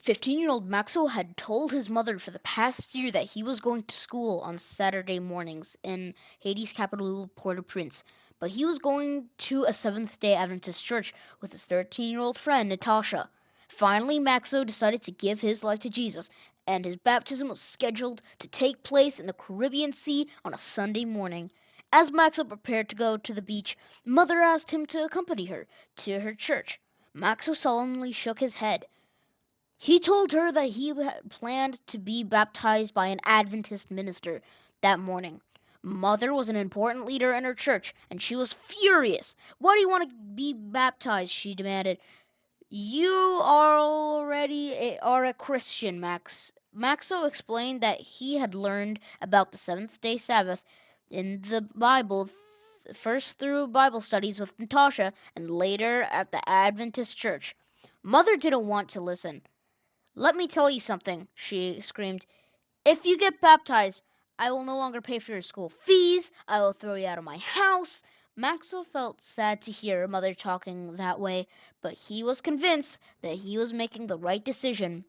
15-year-old Maxwell had told his mother for the past year that he was going to school on Saturday mornings in Haiti's capital, Port-au-Prince, but he was going to a Seventh-day Adventist church with his 13-year-old friend, Natasha. Finally, Maxwell decided to give his life to Jesus, and his baptism was scheduled to take place in the Caribbean Sea on a Sunday morning. As Maxwell prepared to go to the beach, Mother asked him to accompany her to her church. Maxwell solemnly shook his head. He told her that he had planned to be baptized by an Adventist minister that morning. Mother was an important leader in her church, and she was furious. "Why do you want to be baptized?" she demanded. "You are a Christian, Max." Maxo explained that he had learned about the seventh-day Sabbath in the Bible, first through Bible studies with Natasha, and later at the Adventist church. Mother didn't want to listen. "Let me tell you something," she screamed. "If you get baptized, I will no longer pay for your school fees. I will throw you out of my house." Maxwell felt sad to hear Mother talking that way, but he was convinced that he was making the right decision.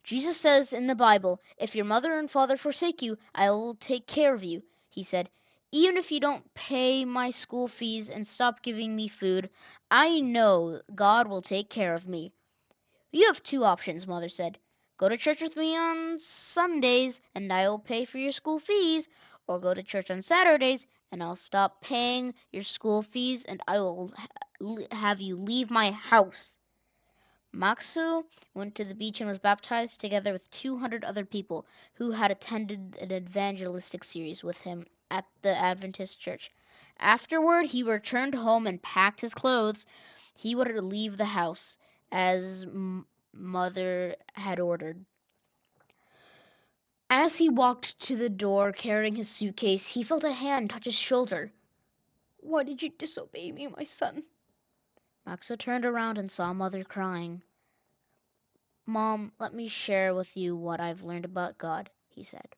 "Jesus says in the Bible, 'If your mother and father forsake you, I will take care of you,'" he said. "Even if you don't pay my school fees and stop giving me food, I know God will take care of me." "You have two options," Mother said. "Go to church with me on Sundays, and I'll pay for your school fees, or go to church on Saturdays, and I'll stop paying your school fees, and I will have you leave my house." Maxu went to the beach and was baptized together with 200 other people who had attended an evangelistic series with him at the Adventist church. Afterward, he returned home and packed his clothes. He would leave the house as Mother had ordered. As he walked to the door carrying his suitcase, he felt a hand touch his shoulder. "Why did you disobey me, my son?" Maxo turned around and saw Mother crying. "Mom, let me share with you what I've learned about God," he said.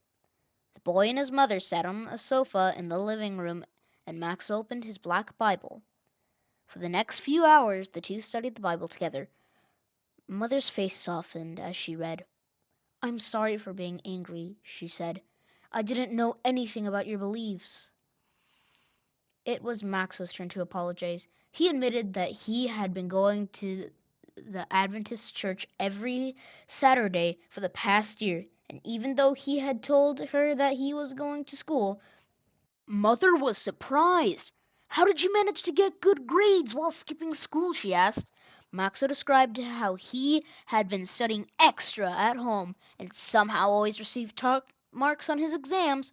The boy and his mother sat on a sofa in the living room, and Max opened his black Bible. For the next few hours the two studied the Bible together. Mother's face softened as she read. "I'm sorry for being angry," she said. "I didn't know anything about your beliefs." It was Max's turn to apologize. He admitted that he had been going to the Adventist church every Saturday for the past year, and even though he had told her that he was going to school, Mother was surprised. "How did you manage to get good grades while skipping school?" she asked. Maxo described how he had been studying extra at home and somehow always received top marks on his exams.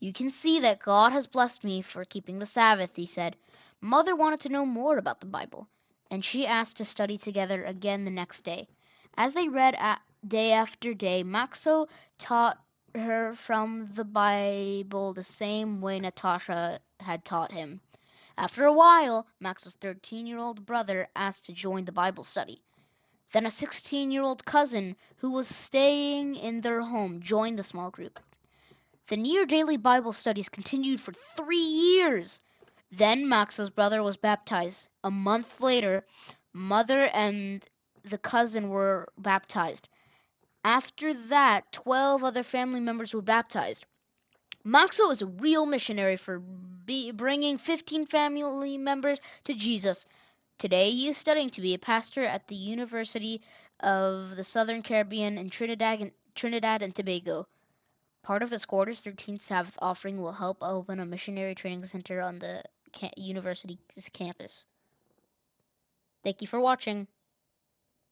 "You can see that God has blessed me for keeping the Sabbath," he said. Mother wanted to know more about the Bible, and she asked to study together again the next day. As they read day after day, Maxo taught her from the Bible the same way Natasha had taught him. After a while, Max's 13-year-old brother asked to join the Bible study. Then a 16-year-old cousin who was staying in their home joined the small group. The near daily Bible studies continued for 3 years. Then Max's brother was baptized. A month later, Mother and the cousin were baptized. After that, 12 other family members were baptized. Maxo is a real missionary for bringing 15 family members to Jesus. Today, he is studying to be a pastor at the University of the Southern Caribbean in Trinidad and Tobago. Part of this quarter's 13th Sabbath offering will help open a missionary training center on the university's campus. Thank you for watching.